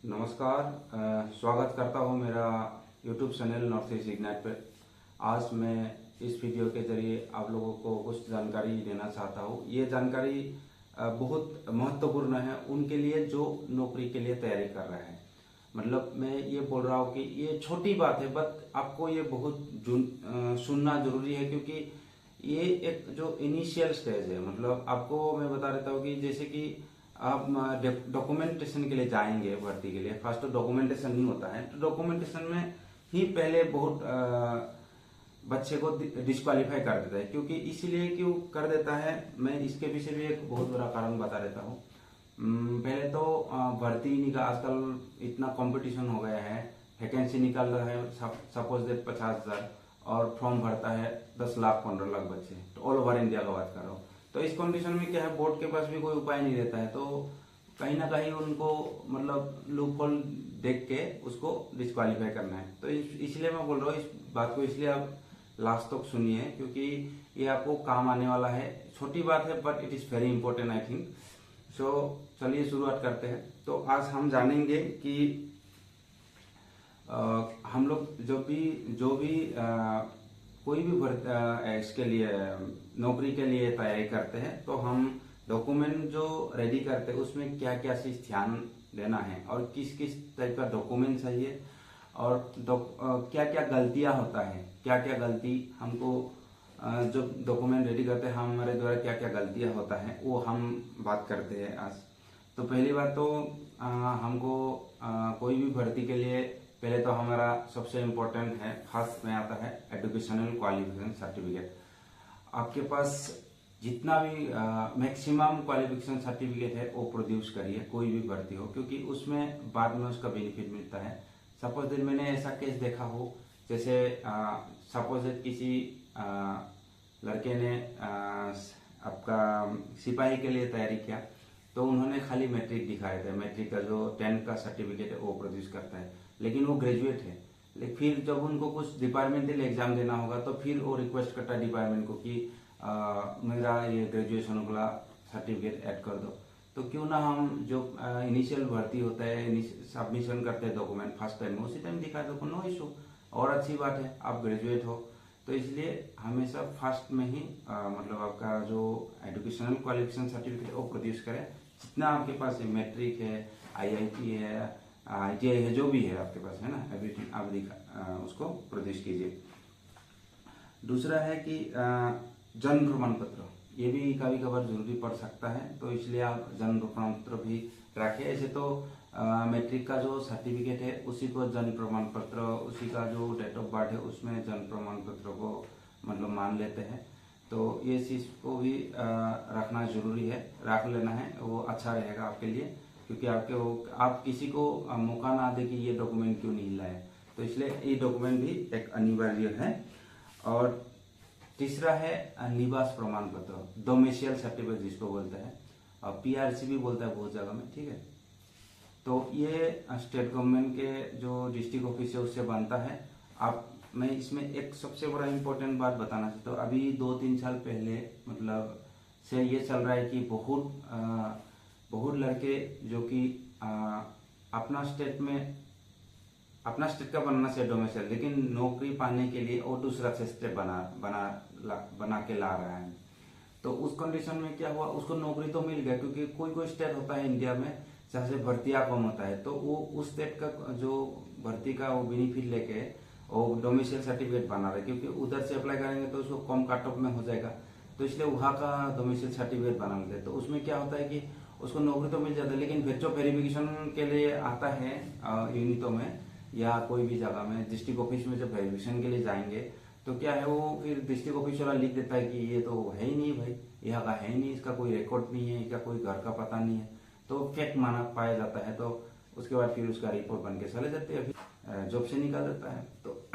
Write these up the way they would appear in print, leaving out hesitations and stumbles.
नमस्कार। स्वागत करता हूँ मेरा YouTube channel north east ignite पर। आज मैं इस वीडियो के जरिए आप लोगों को कुछ जानकारी देना चाहता हूँ। ये जानकारी बहुत महत्वपूर्ण है उनके लिए जो नौकरी के लिए तैयारी कर रहे हैं। मतलब मैं ये बोल रहा हूँ कि ये छोटी बात है, बट आपको ये बहुत सुनना जरूरी है, क्योंकि ये एक जो इनिशियल स्टेज है। मतलब आपको मैं बता देता हूँ कि जैसे कि आप डॉक्यूमेंटेशन के लिए जाएंगे भर्ती के लिए, फर्स्ट तो डॉक्यूमेंटेशन नहीं होता है, तो डॉक्यूमेंटेशन में ही पहले बहुत बच्चे को डिस्क्वालीफाई कर देता है। क्योंकि इसीलिए क्यों कर देता है, मैं इसके पीछे भी एक बहुत बड़ा कारण बता देता हूँ। पहले तो भर्ती निकाल, आजकल इतना कंपटीशन हो गया है, वैकेंसी निकाल रहा है सपोज दैट 50,000 और फॉर्म भरता है 10 लाख 15 लाख बच्चे, तो ऑल ओवर इंडिया का बात कर रहा हूँ। तो इस कंडीशन में क्या है, बोर्ड के पास भी कोई उपाय नहीं रहता है, तो कहीं ना कहीं उनको मतलब लूप होल देख के उसको डिस्क्वालीफाई करना है। तो इसलिए मैं बोल रहा हूँ, इस बात को इसलिए आप लास्ट तक सुनिए, क्योंकि ये आपको काम आने वाला है। छोटी बात है but it is very important I think. So चलिए शुरुआत करते हैं। तो आज हम जानेंगे कि हम लोग जो भी कोई भी इसके लिए नौकरी के लिए तैयारी करते हैं, तो हम डॉक्यूमेंट जो रेडी करते हैं उसमें क्या क्या चीज़ ध्यान देना है और किस किस टाइप का डॉक्यूमेंट चाहिए, और क्या क्या गलतियां होता है, क्या क्या गलती हमको जो डॉक्यूमेंट रेडी करते हैं हमारे द्वारा क्या क्या गलतियां होता है, वो हम बात करते हैं आज। तो पहली बात तो हमको कोई भी भर्ती के लिए पहले तो हमारा सबसे इम्पोर्टेंट है, फर्स्ट में आता है एजुकेशनल क्वालिफिकेशन सर्टिफिकेट। आपके पास जितना भी मैक्सिमम क्वालिफिकेशन सर्टिफिकेट है वो प्रोड्यूस करिए, कोई भी भर्ती हो, क्योंकि उसमें बाद में उसका बेनिफिट मिलता है। सपोज दैट मैंने ऐसा केस देखा हो, जैसे सपोज दैट किसी लड़के ने आपका सिपाही के लिए तैयारी किया, तो उन्होंने खाली मैट्रिक दिखाया था, मैट्रिक का जो 10th का सर्टिफिकेट है वो प्रोड्यूस करता है, लेकिन वो ग्रेजुएट है। लेकिन फिर जब उनको कुछ डिपार्टमेंटल एग्जाम देना होगा तो फिर वो रिक्वेस्ट करता है डिपार्टमेंट को कि मेरा ये ग्रेजुएशन वाला सर्टिफिकेट ऐड कर दो। तो क्यों ना हम जो इनिशियल भर्ती होता है, सबमिशन करते हैं डॉक्यूमेंट फर्स्ट टाइम में, उसी टाइम दिखा दो, नो इशू। और अच्छी बात है, आप ग्रेजुएट हो, तो इसलिए हमेशा फर्स्ट में ही मतलब आपका जो एजुकेशनल क्वालिफिकेशन सर्टिफिकेट वो प्रोड्यूस करें। जितना आपके पास है, मैट्रिक है, आईआईटी है, आईटीआई है, जो भी है आपके पास है ना, एवरीथिंग आप उसको प्रोड्यूस कीजिए। दूसरा है कि जन्म प्रमाण पत्र, ये भी कभी कभार जरूरी पड़ सकता है, तो इसलिए आप जन्म प्रमाण पत्र भी रखें। ऐसे तो मैट्रिक का जो सर्टिफिकेट है उसी को जन्म प्रमाण पत्र, उसी का जो डेट ऑफ बर्थ है उसमें जन्म प्रमाण पत्र को मतलब मान लेते हैं। तो ये चीज़ को भी रखना जरूरी है, रख लेना है, वो अच्छा रहेगा आपके लिए। क्योंकि आप किसी को मौका ना दे कि ये डॉक्यूमेंट क्यों नहीं लाए, तो इसलिए ये डॉक्यूमेंट भी एक अनिवार्य है। और तीसरा है निवास प्रमाण पत्र, डोमिसाइल सर्टिफिकेट जिसको बोलते हैं, और पीआरसी भी बोलता है बहुत जगह में, ठीक है। तो ये स्टेट गवर्नमेंट के जो डिस्ट्रिक्ट ऑफिस है उससे बनता है। मैं इसमें एक सबसे बड़ा इम्पोर्टेंट बात बताना चाहता हूँ। अभी 2-3 साल पहले मतलब से ये चल रहा है कि बहुत लड़के जो कि अपना स्टेट का बनना चाहिए डोमिसाइल, लेकिन नौकरी पाने के लिए वो दूसरा से स्टेट बना के ला रहा है। तो उस कंडीशन में क्या हुआ, उसको नौकरी तो मिल गया, क्योंकि कोई स्टेट होता है इंडिया में जहाँ से भर्तियाँ कम होता है, तो वो उस स्टेट का जो भर्ती का वो बेनिफिट लेके वो डोमिसाइल सर्टिफिकेट बना रहे, क्योंकि उधर से अप्लाई करेंगे तो उसको कम कट ऑफ में हो जाएगा, तो इसलिए वहाँ का डोमिसाइल सर्टिफिकेट बना लेते हैं। तो उसमें क्या होता है कि उसको नौकरी तो मिल जाता है, लेकिन जो वेरिफिकेशन के लिए आता है यूनिटों में या कोई भी जगह में, डिस्ट्रिक्ट ऑफिस में जब वेरिफिकेशन के लिए जाएंगे, तो क्या है, वो फिर डिस्ट्रिक्ट ऑफिस वाला लिख देता है कि ये तो है ही नहीं भाई, यहाँ का है ही नहीं, इसका कोई रिकॉर्ड नहीं है, इसका कोई घर का पता नहीं है, तो फेक माना पाया जाता है। तो उसके बाद फिर उसका रिपोर्ट बन के चले जाते हैं, फिर जॉब से निकाल देता है। तो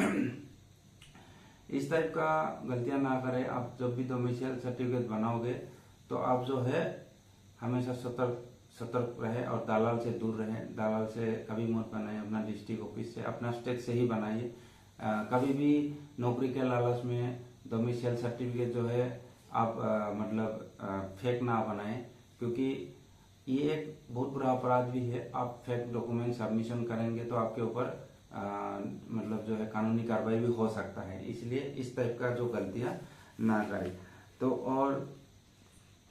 इस टाइप का गलतियां ना करें। आप जब भी डोमिसाइल सर्टिफिकेट बनाओगे तो आप जो है हमेशा सतर्क रहे और दलाल से दूर रहे। दलाल से कभी मत बनाइए, अपना डिस्ट्रिक्ट ऑफिस से, अपना स्टेट से ही बनाइए। कभी भी नौकरी के लालच में डोमिसाइल सर्टिफिकेट जो है आप मतलब फेक ना बनाएं, क्योंकि ये एक बहुत बुरा अपराध भी है। आप फेक डॉक्यूमेंट सबमिशन करेंगे तो आपके ऊपर मतलब जो है कानूनी कार्रवाई भी हो सकता है, इसलिए इस टाइप का जो गलतियां ना करें। तो और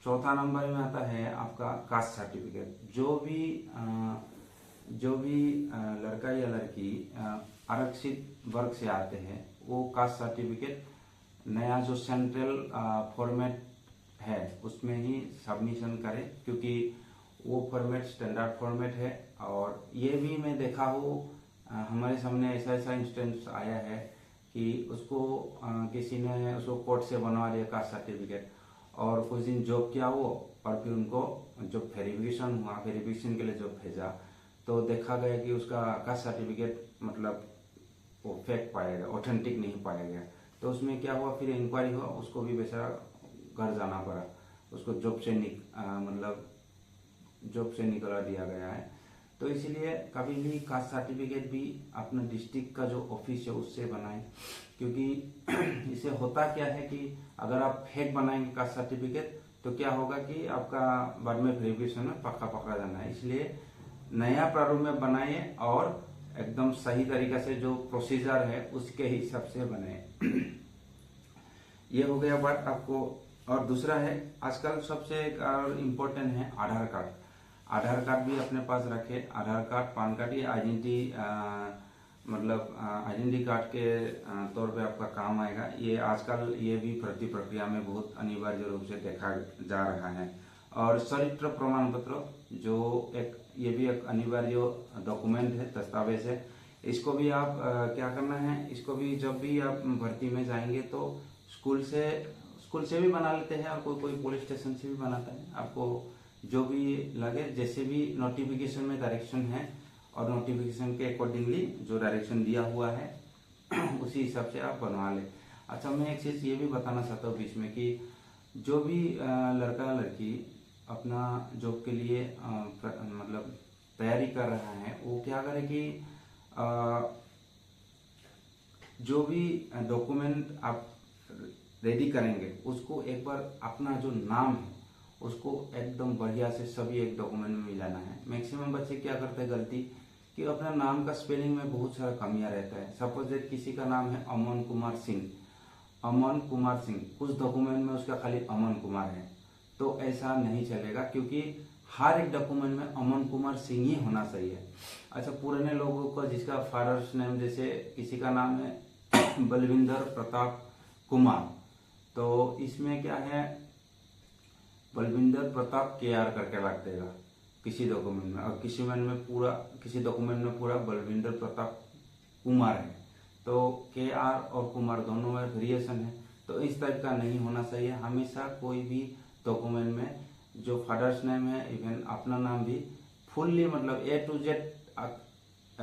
चौथा नंबर में आता है आपका कास्ट सर्टिफिकेट। जो भी लड़का या लड़की आरक्षित वर्ग से आते हैं वो कास्ट सर्टिफिकेट नया जो सेंट्रल फॉर्मेट है उसमें ही सबमिशन करें, क्योंकि वो फॉर्मेट स्टैंडर्ड फॉर्मेट है। और ये भी मैं देखा हूँ, हमारे सामने ऐसा इंस्टेंस आया है कि उसको किसी ने उसको कोर्ट से बनवा लिया कास्ट सर्टिफिकेट, और कुछ दिन जॉब किया वो, और फिर उनको जब वेरिफिकेशन हुआ, वेरिफिकेशन के लिए जब भेजा तो देखा गया कि उसका कास्ट सर्टिफिकेट मतलब वो फेक पाया गया, ऑथेंटिक नहीं पाया गया। तो उसमें क्या हुआ, फिर इंक्वायरी हुआ, उसको भी बेचारा घर जाना पड़ा, उसको जॉब से जॉब से निकला दिया गया है। तो इसलिए कभी भी कास्ट सर्टिफिकेट भी अपने डिस्ट्रिक्ट का जो ऑफिस है उससे बनाएं, क्योंकि इसे होता क्या है कि अगर आप फेक बनाएंगे कास्ट सर्टिफिकेट तो क्या होगा कि आपका बाद में वेरिफिकेशन में पक्का पकड़ा जाना है। इसलिए नया प्रारूप में बनाइए और एकदम सही तरीका से जो प्रोसीजर है उसके हिसाब से बनाए। ये हो गया बात आपको। और दूसरा है आजकल सबसे इम्पोर्टेंट है आधार कार्ड। आधार कार्ड भी अपने पास रखे। आधार कार्ड, पान कार्ड, ये आइडेंटिटी कार्ड के तौर पे आपका काम आएगा। ये आजकल ये भी भर्ती प्रक्रिया में बहुत अनिवार्य रूप से देखा जा रहा है। और चरित्र प्रमाण पत्र जो ये भी एक अनिवार्य डॉक्यूमेंट है, दस्तावेज है। इसको भी आप क्या करना है, इसको भी जब भी आप भर्ती में जाएंगे तो स्कूल से भी बना लेते हैं, और कोई पुलिस स्टेशन से भी बनाता है। आपको जो भी लगे, जैसे भी नोटिफिकेशन में डायरेक्शन है और नोटिफिकेशन के अकॉर्डिंगली जो डायरेक्शन दिया हुआ है उसी हिसाब से आप बनवा लें। अच्छा, मैं एक चीज़ ये भी बताना चाहता हूँ बीच में कि जो भी लड़का लड़की अपना जॉब के लिए मतलब तैयारी कर रहा है, वो क्या करे कि जो भी डॉक्यूमेंट आप रेडी करेंगे उसको एक बार अपना जो नाम है उसको एकदम बढ़िया से सभी एक डॉक्यूमेंट में मिलाना है। मैक्सिमम बच्चे क्या करते हैं गलती कि अपना नाम का स्पेलिंग में बहुत सारा कमियां रहता है। सपोज किसी का नाम है अमन कुमार सिंह, कुछ डॉक्यूमेंट में उसका खाली अमन कुमार है, तो ऐसा नहीं चलेगा, क्योंकि हर एक डॉक्यूमेंट में अमन कुमार सिंह ही होना चाहिए। अच्छा, पुराने लोगों को जिसका फादर्स नेम, जैसे किसी का नाम है बलविंदर प्रताप कुमार, तो इसमें क्या है बलविंदर प्रताप KR करके रख देगा किसी डॉक्यूमेंट में, और किसी डॉक्यूमेंट में पूरा बलविंदर प्रताप कुमार है, तो KR और कुमार दोनों में वेरिएशन है। तो इस टाइप का नहीं होना चाहिए। हमेशा कोई भी डॉक्यूमेंट में जो फादर्स नेम है, इवन अपना नाम भी फुल्ली मतलब A to Z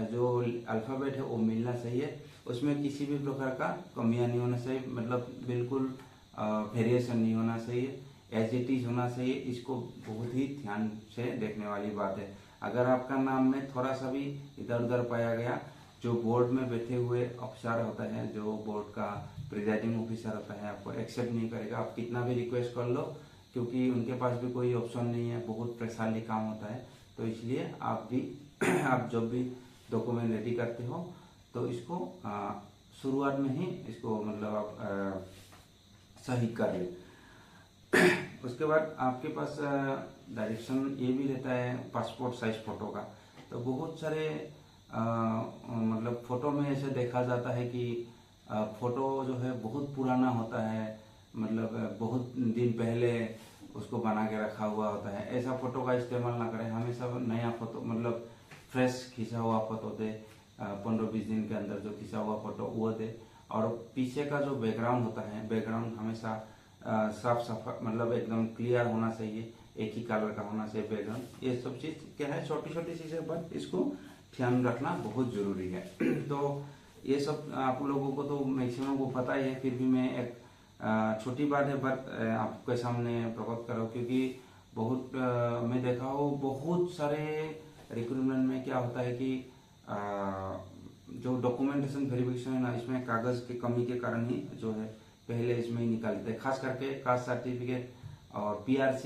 जो अल्फ़ाबेट है वो मिलना चाहिए। उसमें किसी भी प्रकार का कमियां नहीं होना चाहिए, मतलब बिल्कुल वेरिएशन नहीं होना चाहिए, एज इट इज होना चाहिए। इसको बहुत ही ध्यान से देखने वाली बात है। अगर आपका नाम में थोड़ा सा भी इधर उधर पाया गया, जो बोर्ड में बैठे हुए अफसर होता है, जो बोर्ड का प्रिजाइडिंग ऑफिसर होता है, आपको एक्सेप्ट नहीं करेगा। आप कितना भी रिक्वेस्ट कर लो, क्योंकि उनके पास भी कोई ऑप्शन नहीं है, बहुत प्रेशरली काम होता है। तो इसलिए आप जब भी डॉक्यूमेंट रेडी करते हो तो इसको शुरुआत में ही इसको मतलब आप सही कर ले। उसके बाद आपके पास डायरेक्शन ये भी रहता है पासपोर्ट साइज फोटो का। तो बहुत सारे मतलब फोटो में ऐसे देखा जाता है कि फोटो जो है बहुत पुराना होता है, मतलब बहुत दिन पहले उसको बना के रखा हुआ होता है। ऐसा फोटो का इस्तेमाल ना करें। हमेशा नया फोटो मतलब फ्रेश खींचा हुआ फोटो दे, 15-20 दिन के अंदर जो खींचा हुआ फोटो वो दे। और पीछे का जो बैकग्राउंड होता है, बैकग्राउंड हमेशा साफ सफा मतलब एकदम क्लियर होना चाहिए, एक ही कलर का होना चाहिए बैकग्राउंड। ये सब चीज क्या है, छोटी छोटी चीजें पर इसको ध्यान रखना बहुत जरूरी है। तो ये सब आप लोगों को तो मैक्सिमम को पता ही है, फिर भी मैं एक छोटी बात है बट आपके सामने प्रकट कर रहा हूँ, क्योंकि बहुत मैं देखा हूँ बहुत सारे रिक्रूटमेंट में क्या होता है कि जो डॉक्यूमेंटेशन वेरिफिकेशन है ना, इसमें कागज की कमी के कारण ही जो है पहले इसमें ही निकाल देते हैं। खास करके कास्ट सर्टिफिकेट और PRC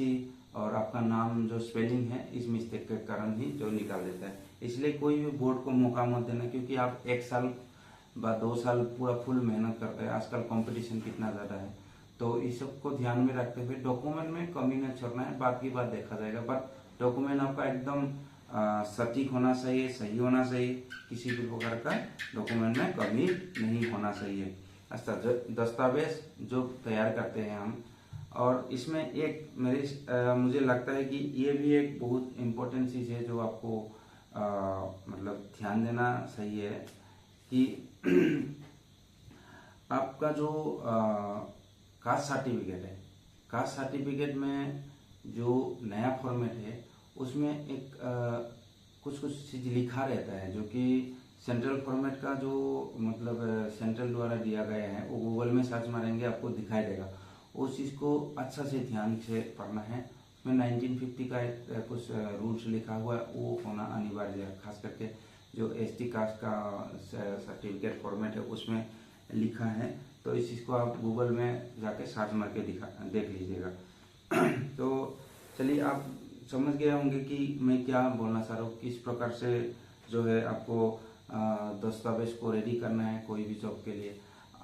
और आपका नाम जो स्पेलिंग है इस मिस्टेक के कारण ही जो निकाल देता है। इसलिए कोई भी बोर्ड को मौका मत देना, क्योंकि आप 1 साल व 2 साल पूरा फुल मेहनत करते हैं। आजकल कंपटीशन कितना ज़्यादा है, तो इस सब को ध्यान में रखते हुए डॉक्यूमेंट में कमी न छोड़ना है। बाकी बात देखा जाएगा, बट डॉक्यूमेंट आपका एकदम सटीक होना चाहिए, सही होना चाहिए। किसी भी प्रकार का डॉक्यूमेंट में कमी नहीं होना चाहिए। अच्छा, दस्तावेज जो तैयार करते हैं हम, और इसमें एक मुझे लगता है कि ये भी एक बहुत इम्पोर्टेंट चीज़ है जो आपको मतलब ध्यान देना सही है कि आपका जो कास्ट सर्टिफिकेट है, कास्ट सर्टिफिकेट में जो नया फॉर्मेट है उसमें एक कुछ चीज़ लिखा रहता है जो कि सेंट्रल फॉर्मेट का जो मतलब सेंट्रल द्वारा दिया गया है, वो गूगल में सर्च मारेंगे आपको दिखाई देगा। उस चीज़ को अच्छा से ध्यान से पढ़ना है। उसमें 1950 का एक कुछ रूल्स लिखा हुआ है, वो होना अनिवार्य है। खास करके जो ST कास्ट का सर्टिफिकेट फॉर्मेट है उसमें लिखा है, तो इस चीज़ को आप गूगल में जाके सर्च मार के देख लीजिएगा। तो चलिए, आप समझ गए होंगे कि मैं क्या बोलना चाह रहा हूँ, किस प्रकार से जो है आपको दस्तावेज को रेडी करना है कोई भी जॉब के लिए।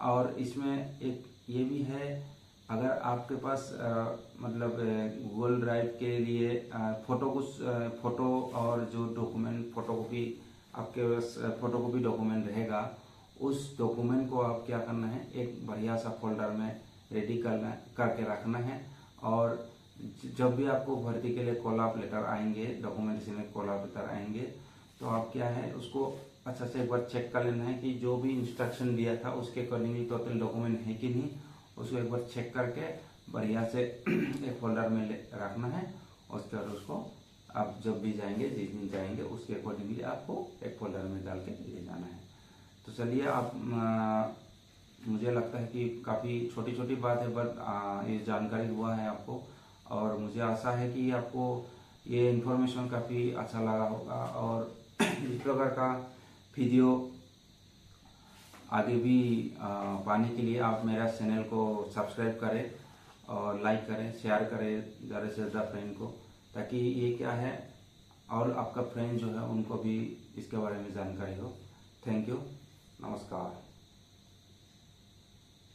और इसमें एक ये भी है, अगर आपके पास मतलब गूगल ड्राइव के लिए फोटो और जो डॉक्यूमेंट फोटोकॉपी, आपके पास फोटोकॉपी डॉक्यूमेंट रहेगा, उस डॉक्यूमेंट को आप क्या करना है, एक बढ़िया सा फोल्डर में रेडी करके रखना है। और जब भी आपको भर्ती के लिए कॉल अप लेटर आएंगे, डॉक्यूमेंटेशन में कॉल अप लेटर आएंगे, तो आप क्या है उसको अच्छा से एक बार चेक कर लेना है कि जो भी इंस्ट्रक्शन दिया था उसके अकॉर्डिंगली टोटल डॉक्यूमेंट है कि नहीं। उसको एक बार चेक करके बढ़िया से एक फोल्डर में रखना है। उसके बाद उसको आप जब भी जाएंगे, जिस दिन जाएंगे, उसके अकॉर्डिंगली आपको एक फोल्डर में डाल के ले जाना है। तो चलिए, आप मुझे लगता है कि काफ़ी छोटी छोटी बात है, बट ये जानकारी हुआ है आपको, और मुझे आशा है कि आपको ये इन्फॉर्मेशन काफ़ी अच्छा लगा होगा। और इस प्रकार का वीडियो आगे भी पाने के लिए आप मेरा चैनल को सब्सक्राइब करें और लाइक करें, शेयर करें ज़्यादा से ज़्यादा फ्रेंड को, ताकि ये क्या है और आपका फ्रेंड जो है उनको भी इसके बारे में जानकारी हो। थैंक यू, नमस्कार।